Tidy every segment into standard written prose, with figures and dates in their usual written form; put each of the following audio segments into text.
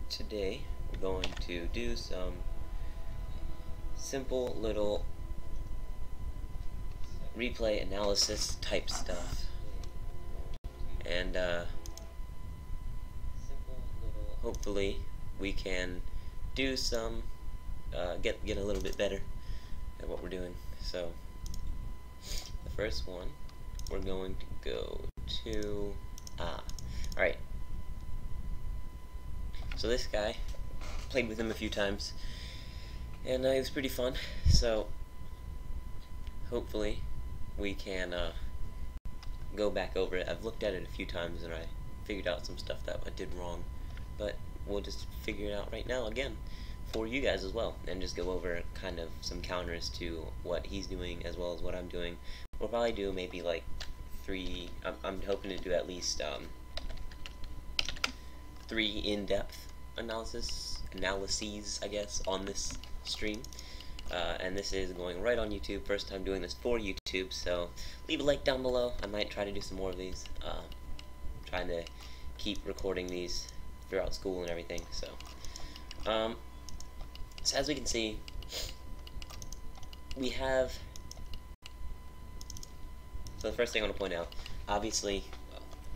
Today we're going to do some simple little replay analysis type stuff, and hopefully we can do some get a little bit better at what we're doing. So the first one, we're going to go to alright. So this guy, played with him a few times, and it was pretty fun. So hopefully we can go back over it. I've looked at it a few times and I figured out some stuff that I did wrong, but we'll just figure it out right now again for you guys as well, and just go over kind of some counters to what he's doing as well as what I'm doing. We'll probably do maybe like three. I'm hoping to do at least 3 in-depth analyses, I guess, on this stream. And this is going right on YouTube. First time doing this for YouTube, so leave a like down below. I might try to do some more of these. Trying to keep recording these throughout school and everything. So, so as we can see, we have. So the first thing I want to point out, obviously,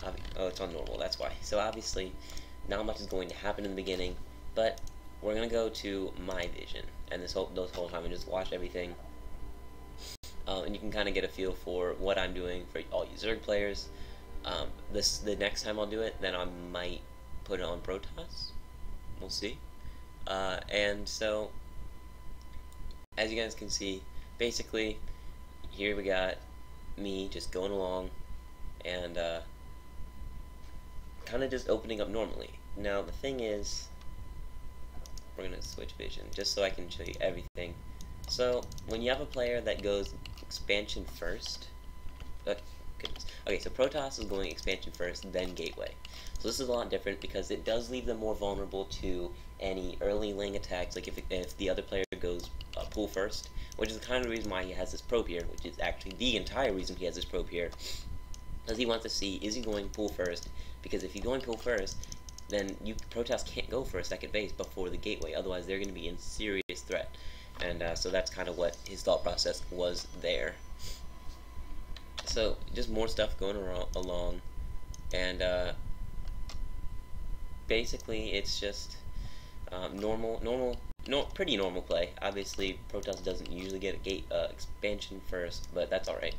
oh, it's on normal. That's why. So obviously, not much is going to happen in the beginning, but we're gonna go to my vision, and those whole time and just watch everything, and you can kind of get a feel for what I'm doing for all you Zerg players. The next time I'll do it, then I might put it on Protoss. We'll see. And so, as you guys can see, basically, here we got me just going along, and kind of just opening up normally. Now the thing is, we're gonna switch vision just so I can show you everything. So when you have a player that goes expansion first, okay, so Protoss is going expansion first, then gateway. So this is a lot different because it does leave them more vulnerable to any early lane attacks, like if the other player goes pool first, which is the kind of reason why he has this probe here, which is actually the entire reason he has this probe here, because he wants to see, is he going pool first? Because if he's going pool first, then Protoss can't go for a second base before the gateway, otherwise they're going to be in serious threat. And so that's kind of what his thought process was there. So just more stuff going along, and basically it's just pretty normal play. Obviously Protoss doesn't usually get a expansion first, but that's alright.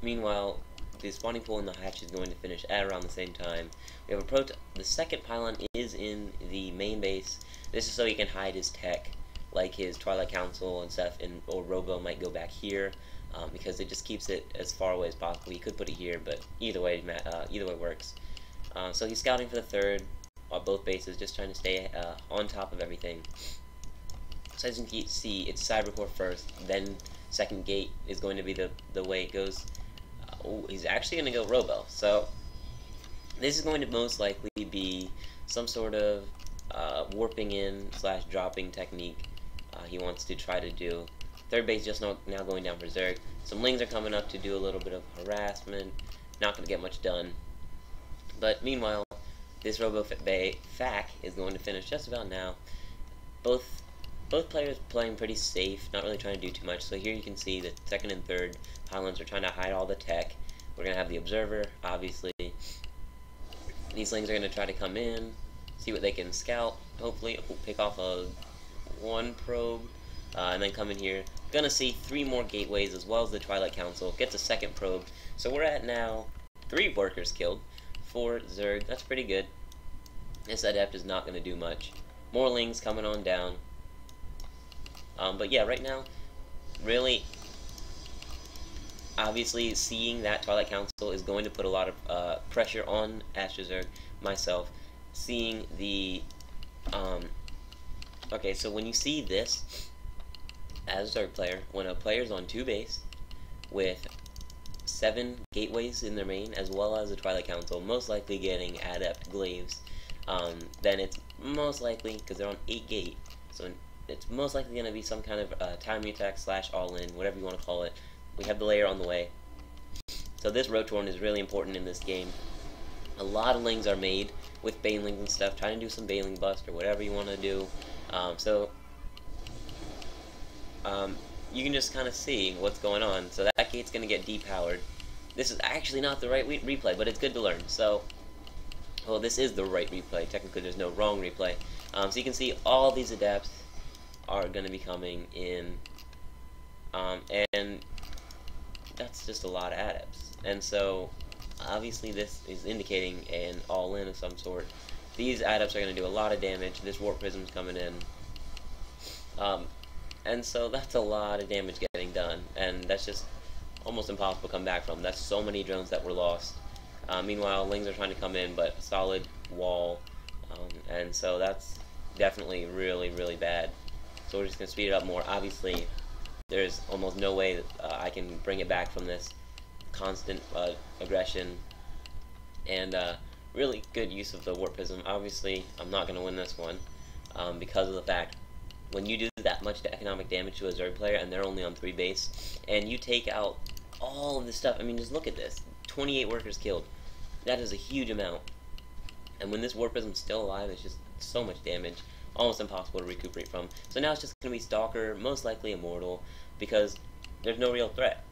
Meanwhile, the spawning pool and the hatch is going to finish at around the same time. We have the second pylon is in the main base. This is so he can hide his tech, like his Twilight Council and stuff, or Robo might go back here, because it just keeps it as far away as possible. You could put it here, but either way works. So he's scouting for the third on both bases, just trying to stay on top of everything. So as you can see, it's Cybercore first, then second gate is going to be the way it goes. He's actually going to go Robo. So this is going to most likely be some sort of warping in / dropping technique he wants to try to do. Third base just now going down for Zerg. Some Lings are coming up to do a little bit of harassment. Not going to get much done. But meanwhile, this Robo Fac is going to finish just about now. Both players playing pretty safe, not really trying to do too much. So here you can see the second and third pylons are trying to hide all the tech. We're going to have the Observer, obviously. These Lings are going to try to come in, see what they can scout. Hopefully pick off one probe, and then come in here. Gonna see 3 more gateways as well as the Twilight Council. Gets a second probe. So we're at now 3 workers killed, 4 Zerg. That's pretty good. This Adept is not going to do much. More Lings coming on down. But yeah, right now, really, obviously, seeing that Twilight Council is going to put a lot of pressure on AstraZerg, myself. Seeing the, okay, so when you see this, as a Zerg player, when a player's on 2 base, with 7 gateways in their main, as well as the Twilight Council, most likely getting Adept Glaives, then it's most likely, because they're on 8 gate, so it's most likely going to be some kind of timing attack / all-in, whatever you want to call it. We have the layer on the way. So this Rotorn is really important in this game. A lot of Lings are made with banelings and stuff, trying to do some baneling bust or whatever you want to do. So you can just kind of see what's going on. So that gate's going to get depowered. This is actually not the right replay, but it's good to learn. So, well, this is the right replay. Technically, there's no wrong replay. So you can see all these adepts are going to be coming in, and that's just a lot of adepts. And so, obviously, this is indicating an all-in of some sort. These adepts are going to do a lot of damage. This warp prism's coming in. And so that's a lot of damage getting done, and that's just almost impossible to come back from. That's so many drones that were lost. Meanwhile, Lings are trying to come in, but a solid wall, and so that's definitely really, really bad. So we're just going to speed it up more. Obviously, there's almost no way that I can bring it back from this constant aggression, and really good use of the Warp Prism. Obviously, I'm not going to win this one, because of the fact when you do that much economic damage to a Zerg player and they're only on 3 base, and you take out all of this stuff. I mean, just look at this. 28 workers killed. That is a huge amount. And when this Warp Prism's still alive, it's just so much damage. Almost impossible to recuperate from. So now it's just going to be Stalker, most likely Immortal, because there's no real threat.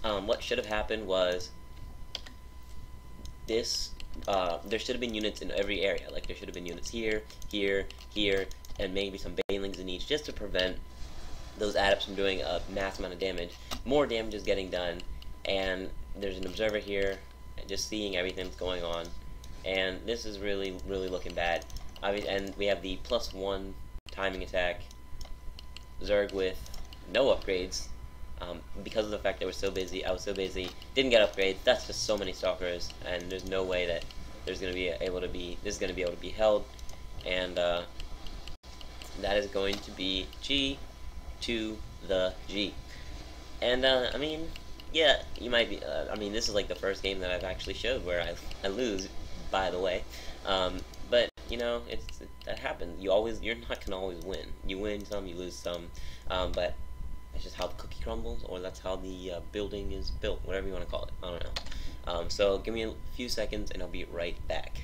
What should have happened was this, there should have been units in every area. Like, there should have been units here, here, here, and maybe some banelings in each, just to prevent those adepts from doing a mass amount of damage. More damage is getting done, and there's an observer here, just seeing everything that's going on, and this is really, really looking bad. And we have the +1 timing attack, Zerg with no upgrades, because of the fact that we're so busy. I was so busy, didn't get upgrades. That's just so many Stalkers, and there's no way that there's going to be able to be, this is going to be able to be held, and that is going to be G to the G. And, I mean, yeah, you might be, I mean, this is like the first game that I've actually showed where I lose, by the way. But, you know, that happens. You're not gonna always win. You win some, you lose some, but that's just how the cookie crumbles, or that's how the building is built, whatever you want to call it. I don't know. So give me a few seconds and I'll be right back.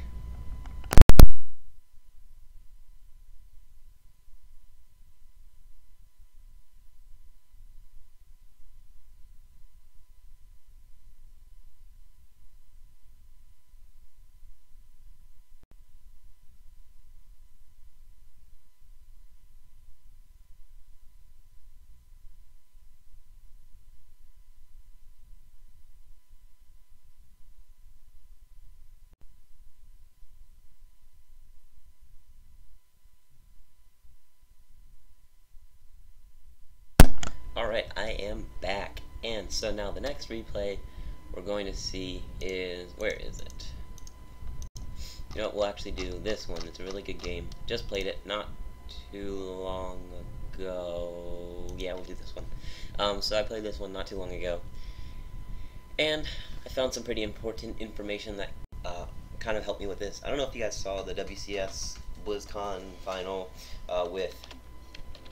Alright, I am back, and so now the next replay we're going to see is, where is it? You know what, we'll actually do this one. It's a really good game. Just played it not too long ago. Yeah, we'll do this one. So I played this one not too long ago, and I found some pretty important information that kind of helped me with this. I don't know if you guys saw the WCS BlizzCon final with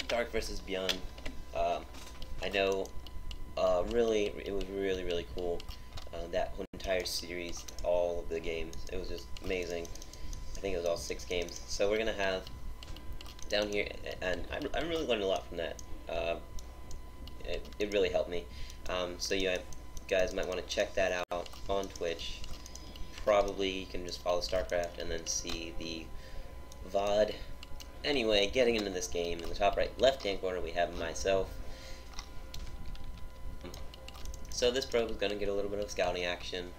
Dark versus Beyond. I know, really, it was really, really cool, that whole entire series, all of the games. It was just amazing. I think it was all 6 games. So we're going to have, down here, and I really learned a lot from that. It really helped me. So you guys might want to check that out on Twitch. Probably you can just follow StarCraft and then see the VOD. Anyway, getting into this game, in the top right left-hand corner we have myself. So this probe is going to get a little bit of scouting action.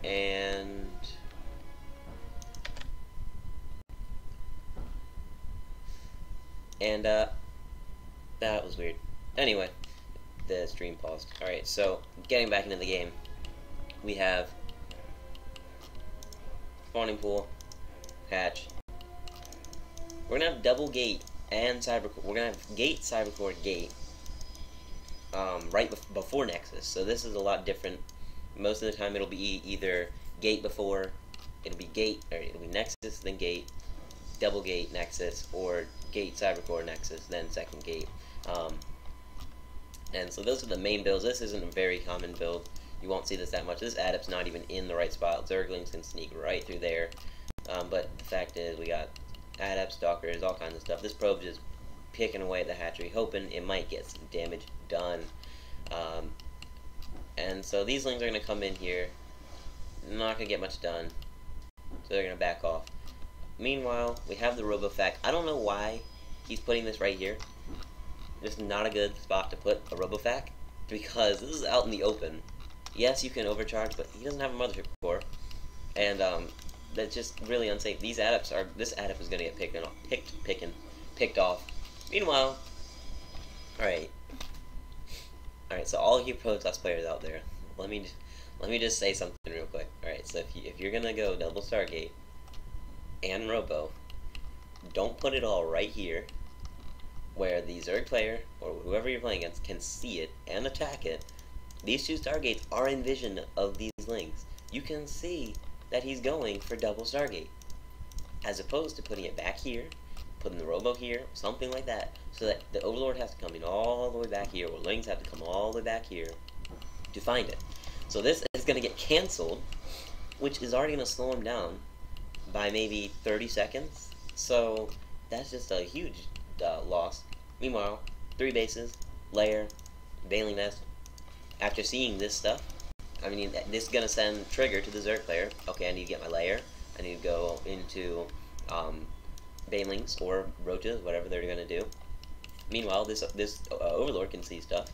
And that was weird. Anyway, the stream paused. Alright, so getting back into the game, we have spawning pool, hatch. We're going to have double gate and cybercore. We're going to have gate, cybercore, gate, right before Nexus. So this is a lot different. Most of the time it'll be either gate before, it'll be Nexus, then gate, double gate, Nexus, or gate, cybercore, Nexus, then second gate. And so those are the main builds. This isn't a very common build. you won't see this that much. This Adept's not even in the right spot. Zerglings can sneak right through there. But the fact is, we got Adepts, Stalkers, all kinds of stuff. This probe just picking away at the hatchery, hoping it might get some damage done. And so these lings are going to come in here, not going to get much done, so they're going to back off. Meanwhile, we have the RoboFac. I don't know why he's putting this right here. This is not a good spot to put a RoboFac, because this is out in the open. Yes, you can overcharge, but he doesn't have a mothership core, and that's just really unsafe. These Adepts are. This Adept is going to get picked off. Meanwhile, alright, so all you Protoss players out there, let me just say something real quick. Alright, so if you're gonna go double Stargate and Robo, don't put it all right here, where the Zerg player or whoever you're playing against can see it and attack it. These two Stargates are in vision of these lings. You can see that he's going for double Stargate, as opposed to putting it back here, putting the Robo here, something like that, so that the Overlord has to come in all the way back here, or lings have to come all the way back here to find it. So this is going to get cancelled, which is already going to slow him down by maybe 30 seconds. So that's just a huge loss. Meanwhile, 3 bases, lair, Bailing Nest. After seeing this stuff, I mean, this is going to send trigger to the Zerg player. Okay, I need to get my lair. I need to go into Banelings or Roaches, whatever they're going to do. Meanwhile, this Overlord can see stuff,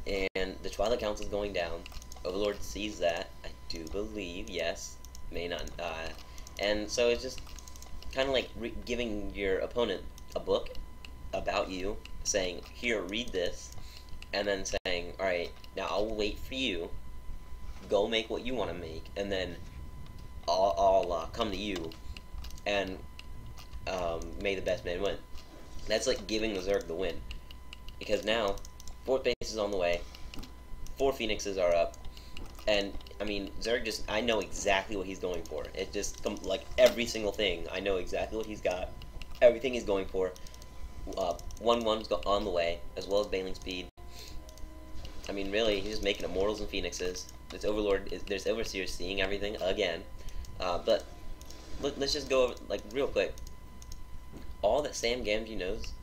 and the Twilight Council is going down. Overlord sees that, I do believe, yes, may not, and so it's just kind of like giving your opponent a book about you, saying, here, read this, and then saying, alright, now I'll wait for you, go make what you want to make, and then I'll come to you, and may the best man win. That's like giving the Zerg the win. Because now, 4th base is on the way, 4 Phoenixes are up, and, I mean, Zerg just, I know exactly what he's going for. It just, like, every single thing, I know exactly what he's got. Everything he's going for. 1-1's on the way, as well as Bailing Speed. I mean, really, he's just making Immortals and Phoenixes. There's Overseers seeing everything again. But, let's just go over, like, real quick. All that Sam Gamgee knows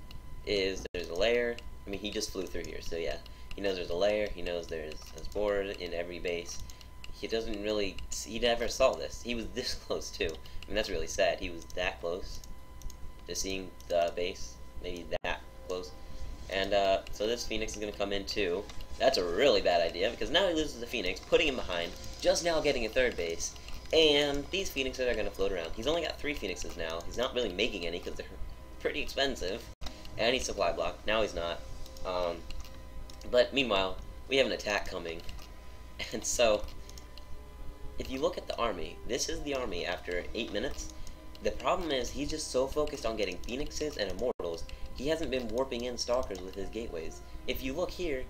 is there's a lair. I mean, he just flew through here, so yeah. He knows there's a lair, he knows there's a board in every base. He doesn't really, he never saw this. He was this close, too. I mean, that's really sad. He was that close to seeing the base. Maybe that close. And, so this Phoenix is going to come in, too. That's a really bad idea, because now he loses the Phoenix, putting him behind, just now getting a 3rd base. And these Phoenixes are going to float around. He's only got 3 Phoenixes now. He's not really making any, because they're pretty expensive. And he's supply block. Now he's not. But meanwhile, we have an attack coming. And so, if you look at the army, this is the army after 8 minutes. The problem is, he's just so focused on getting Phoenixes and Immortals, he hasn't been warping in Stalkers with his gateways. If you look here,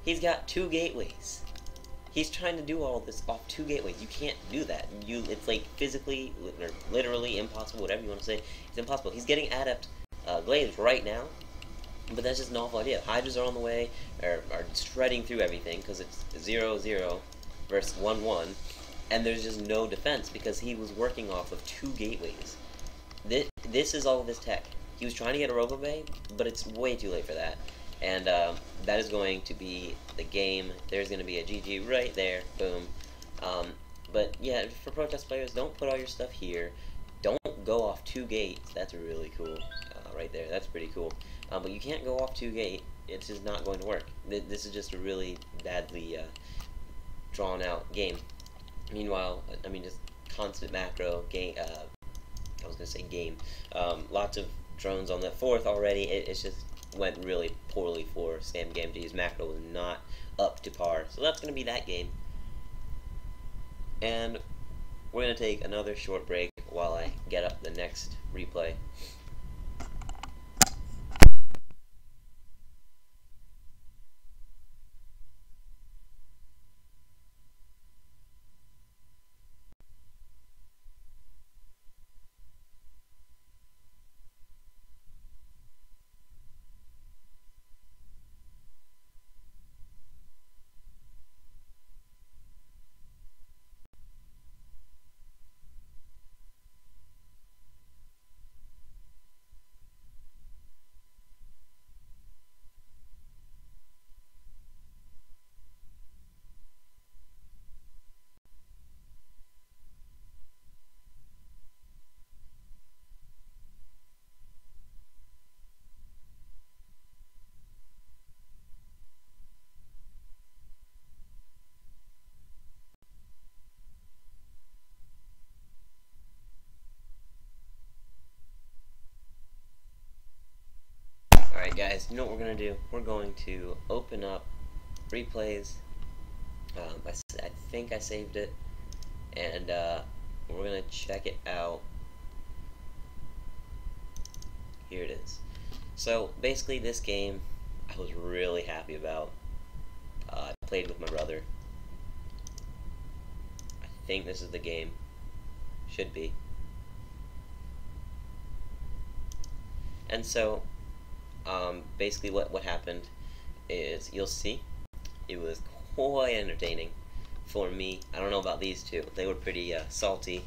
he's got 2 gateways. He's trying to do all this off 2 gateways. You can't do that. It's like physically, or literally impossible, whatever you want to say. It's impossible. He's getting Adept Glaives right now, but that's just an awful idea. Hydras are on the way, are shredding through everything, because it's 0-0 versus 1-1, and there's just no defense, because he was working off of 2 gateways. This is all of his tech. He was trying to get a RoboBay, but it's way too late for that. And that is going to be the game. There's going to be a GG right there. Boom. But yeah, for Protoss players, don't put all your stuff here. Don't go off 2 gates. That's really cool. Right there. That's pretty cool. But you can't go off 2 gate. It's just not going to work. This is just a really badly drawn out game. Meanwhile, I mean, just constant macro game. I was gonna say game. Lots of drones on the 4th already. It's just went really poorly for Sam Gamgee's macro was not up to par. So that's gonna be that game. And we're gonna take another short break while I get up the next replay. Alright guys, you know what we're going to do? We're going to open up replays. I think I saved it, and we're going to check it out. Here it is. So basically this game I was really happy about. I played with my brother. I think this is the game. Should be. And so basically what happened is, you'll see, it was quite entertaining for me. I don't know about these two. They were pretty salty,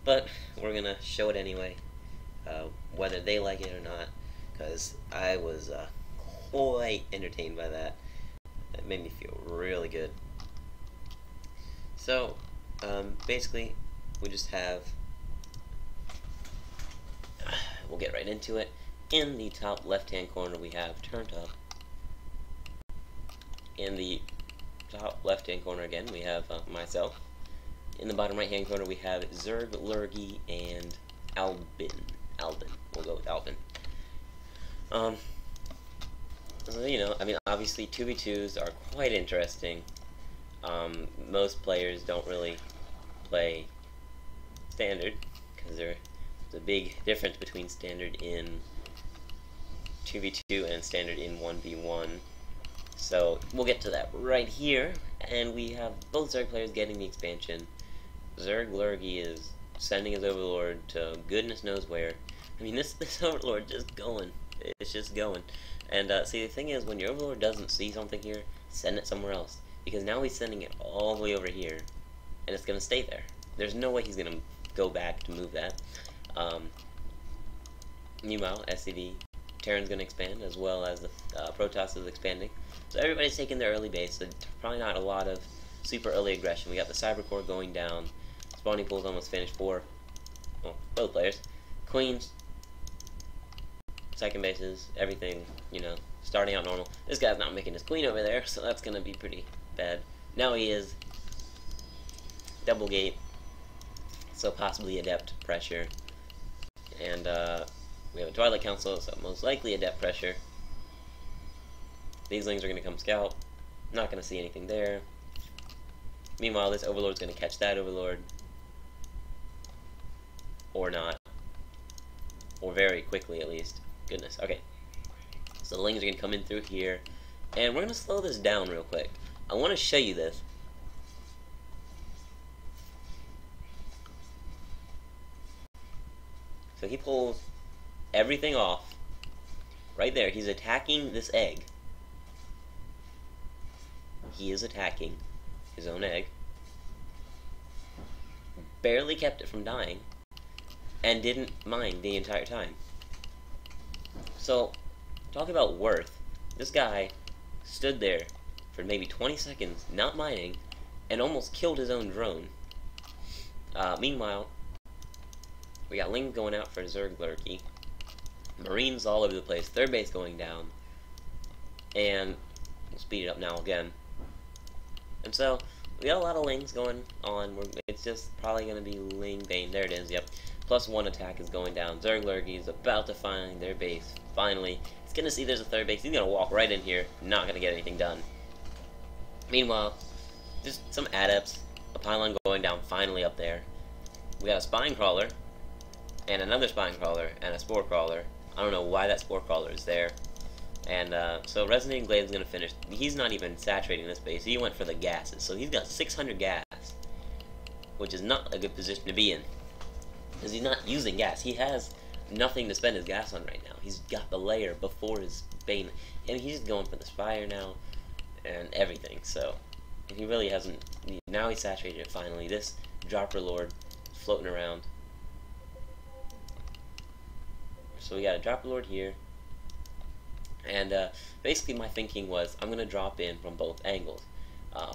but we're gonna show it anyway, whether they like it or not, because I was quite entertained by that. It made me feel really good. So basically we just have, we'll get right into it. In the top left-hand corner, we have Turned Up. In the top left-hand corner again, we have myself. In the bottom right-hand corner, we have Zerg, Lurgy, and Albin. We'll go with Albin. So, you know, I mean, obviously 2v2s are quite interesting. Most players don't really play standard, because there's a big difference between standard in 2v2 and standard in 1v1. So we'll get to that right here, and we have both Zerg players getting the expansion. Zerg Lurgy is sending his Overlord to goodness knows where. I mean, this Overlord just going. It's just going. And see, the thing is, when your Overlord doesn't see something here, send it somewhere else, because now he's sending it all the way over here, and it's gonna stay there. There's no way he's gonna go back to move that. Meanwhile, SCV, Terran's going to expand, as well as the Protoss is expanding. So everybody's taking their early base, so probably not a lot of super early aggression. We got the Cyber Core going down. Spawning pool's almost finished for, well, both players. Queens, second bases, everything, you know, starting out normal. This guy's not making his queen over there, so that's going to be pretty bad. Now he is. Double gate, so possibly adept pressure. And, we have a Twilight Council, so most likely adept pressure. These lings are going to come scout. Not going to see anything there. Meanwhile, this Overlord's going to catch that Overlord. Or not. Or very quickly, at least. Goodness. Okay. So the lings are going to come in through here. And we're going to slow this down real quick. I want to show you this. So he pulls everything off. Right there, he's attacking this egg. He is attacking his own egg. Barely kept it from dying. And didn't mine the entire time. So, talk about worth. This guy stood there for maybe 20 seconds, not mining, and almost killed his own drone. Meanwhile, we got Ling going out for Zerg Lurgy. Marines all over the place. Third base going down. And we'll speed it up now again. And so, we got a lot of Lings going on. It's just probably going to be Ling Bane. There it is, yep. +1 attack is going down. Zerg Lurgy is about to find their base. Finally. He's going to see there's a third base. He's going to walk right in here. Not going to get anything done. Meanwhile, just some adepts. A pylon going down finally up there. We got a spine crawler. And another spine crawler. And a spore crawler. I don't know why that spore crawler is there. And so Resonating Glade is going to finish. He's not even saturating this base. He went for the gases. So he's got 600 gas. Which is not a good position to be in. Because he's not using gas. He has nothing to spend his gas on right now. He's got the layer before his Bane. And he's going for the Spire now. And everything. So he really hasn't. Now he's saturated it finally. This Dropper Lord floating around. So we got a Dropper Lord here. And basically my thinking was, I'm going to drop in from both angles.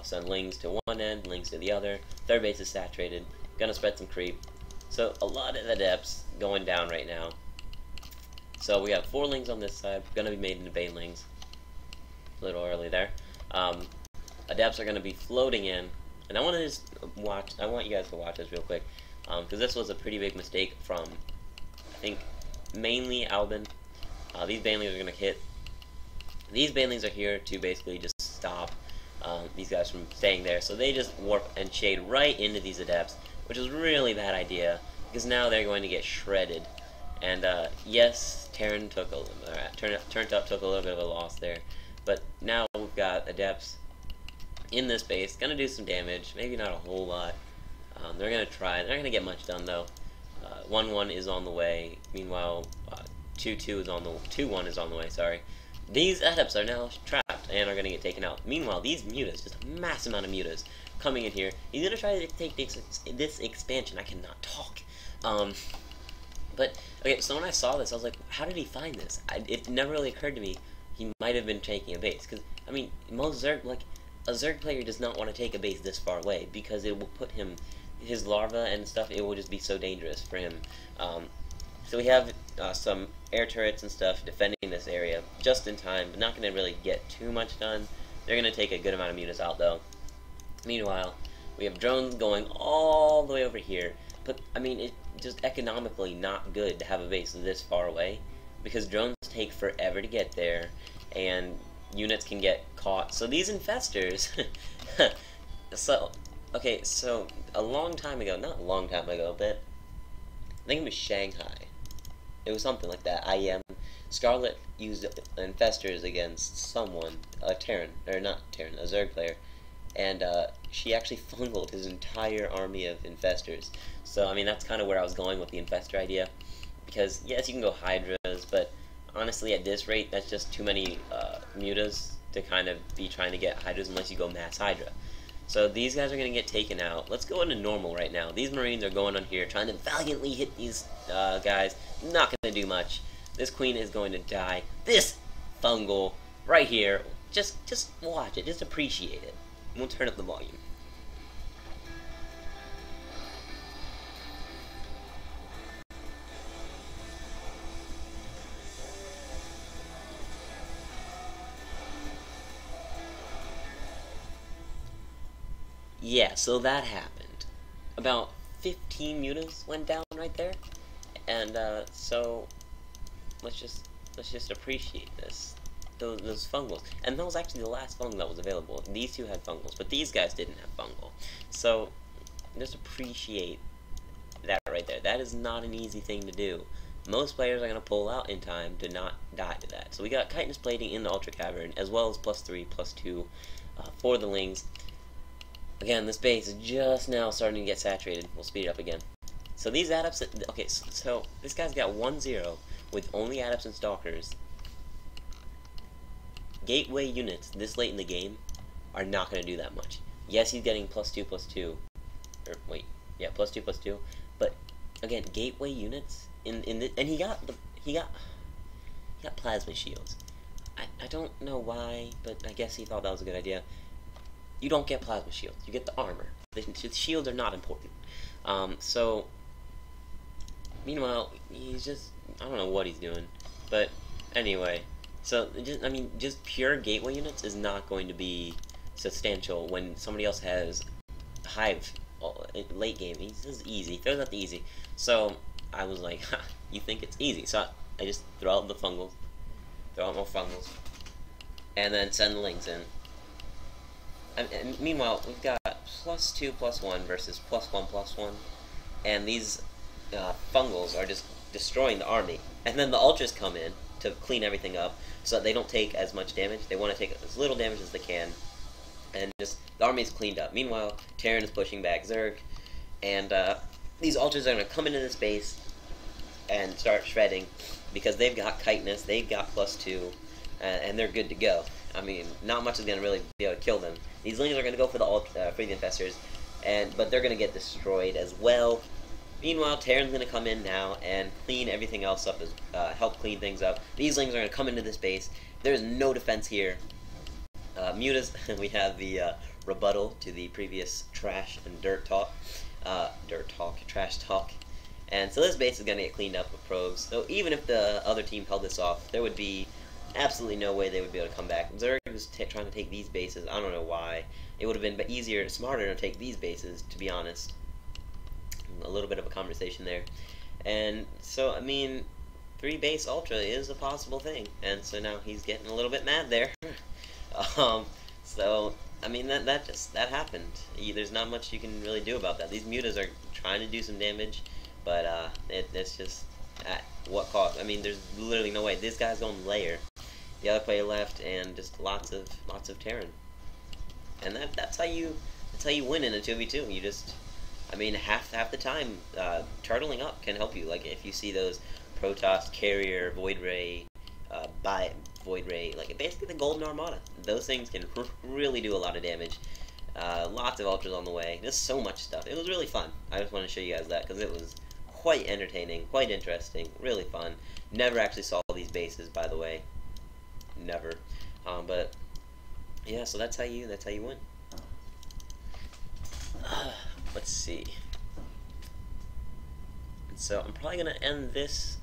Send Lings to one end, Lings to the other. Third base is saturated. Gonna spread some creep. So a lot of adepts going down right now. So we have 4 Lings on this side. Gonna be made into Banelings. A little early there. Adepts are gonna be floating in. And I want to just watch. I want you guys to watch this real quick. Because this was a pretty big mistake from, I think, mainly Albin. These Banelings are gonna hit These banelings are here to basically just stop these guys from staying there. So they just warp and shade right into these adepts, which is a really bad idea because now they're going to get shredded. And yes, Terran took turned up took a little bit of a loss there, but now we've got adepts in this base, gonna do some damage, maybe not a whole lot. They're gonna try. They're not gonna get much done though. 1-1 is on the way. Meanwhile, 2-2 is on the 2-1 is on the way. Sorry. These adepts are now trapped and are going to get taken out. Meanwhile, these mutas, just a massive amount of mutas, coming in here. He's going to try to take this expansion. I cannot talk. But, okay, so when I saw this, I was like, how did he find this? It never really occurred to me he might have been taking a base. Because, I mean, most Zerg, like, a Zerg player does not want to take a base this far away because it will put him, his larva and stuff, it will just be so dangerous for him. So we have some air turrets and stuff defending this area just in time, but not going to really get too much done. They're going to take a good amount of mutas out, though. Meanwhile, we have drones going all the way over here, but, I mean, it's just economically not good to have a base this far away, because drones take forever to get there, and units can get caught. So these infestors, okay, so a long time ago, not a long time ago, but I think it was Shanghai. It was something like that. Scarlet used infestors against someone, a Terran, or not Terran, a Zerg player, and she actually fungled his entire army of infestors. So, I mean, that's kind of where I was going with the infestor idea, because, yes, you can go Hydras, but honestly, at this rate, that's just too many mutas to kind of be trying to get Hydras unless you go mass Hydra. So these guys are going to get taken out. Let's go into normal right now. These Marines are going on here, trying to valiantly hit these guys. Not going to do much. This queen is going to die. This fungal right here, just watch it. Just appreciate it. We'll turn up the volume. Yeah, so that happened. About 15 mutas went down right there, and so let's just appreciate this. Those fungals, and that was actually the last fungal that was available. These two had fungals, but these guys didn't have fungal. So just appreciate that right there. That is not an easy thing to do. Most players are going to pull out in time to not die to that. So we got chitinous plating in the Ultra Cavern, as well as +3, +2 for the Lings. Again, this base is just now starting to get saturated. We'll speed it up again. So these adepts, okay, so this guy's got 1-0 with only adepts and stalkers. Gateway units this late in the game are not going to do that much. Yes, he's getting +2, +2, or wait, yeah, +2, +2. But again, gateway units and he got plasma shields. I don't know why, but I guess he thought that was a good idea. You don't get plasma shields. You get the armor. The shields are not important. So, meanwhile, he's just, I don't know what he's doing. But, anyway. So, just pure gateway units is not going to be substantial when somebody else has Hive late game. He says easy. He throws out the easy. So, I was like, ha, you think it's easy. So, I just throw out the fungals. Throw out more fungals. And then send the Lings in. And meanwhile, we've got +2, +1 versus +1, +1, and these fungals are just destroying the army. And then the ultras come in to clean everything up, so that they don't take as much damage. They want to take as little damage as they can, and just the army is cleaned up. Meanwhile, Terran is pushing back Zerg, and these ultras are going to come into this base and start shredding because they've got chitinous, they've got +2, and they're good to go. I mean, not much is going to really be able to kill them. These Lings are going to go for the infestors, but they're going to get destroyed as well. Meanwhile, Terran's going to come in now and clean everything else up, help clean things up. These Lings are going to come into this base. There's no defense here. Mutas, we have the rebuttal to the previous trash and trash talk. And so this base is going to get cleaned up with probes. So even if the other team held this off, there would be absolutely no way they would be able to come back. Zerg was trying to take these bases. I don't know why. It would have been easier, smarter to take these bases, to be honest. A little bit of a conversation there. And so, I mean, 3 base Ultra is a possible thing, and so now he's getting a little bit mad there. So I mean that happened. There's not much you can really do about that. These mutas are trying to do some damage, but it's just at what cost? I mean, there's literally no way. This guy's going layer. The other player left, and just lots of Terran. And that's how you win in a 2v2. You just, I mean, half the time, turtling up can help you. Like if you see those Protoss, Carrier, Void Ray, Void Ray, like basically the Golden Armada. Those things can really do a lot of damage. Lots of ultras on the way. Just so much stuff. It was really fun. I just want to show you guys that because it was quite entertaining, quite interesting, really fun. Never actually saw these bases, by the way. Never. But yeah, so that's how you win. Let's see. So I'm probably gonna end this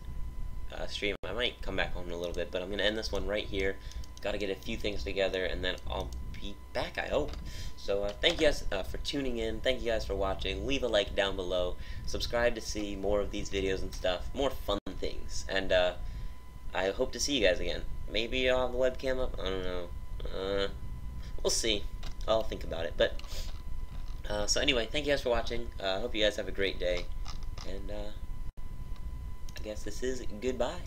stream. I might come back on in a little bit, but I'm gonna end this one right here. Got to get a few things together, and then I'll be back, I hope. So thank you guys for tuning in. Thank you guys for watching. Leave a like down below. Subscribe to see more of these videos and stuff, more fun things. And I hope to see you guys again. Maybe I'll have the webcam up. I don't know. We'll see. I'll think about it. But so anyway, thank you guys for watching. I hope you guys have a great day. And I guess this is goodbye.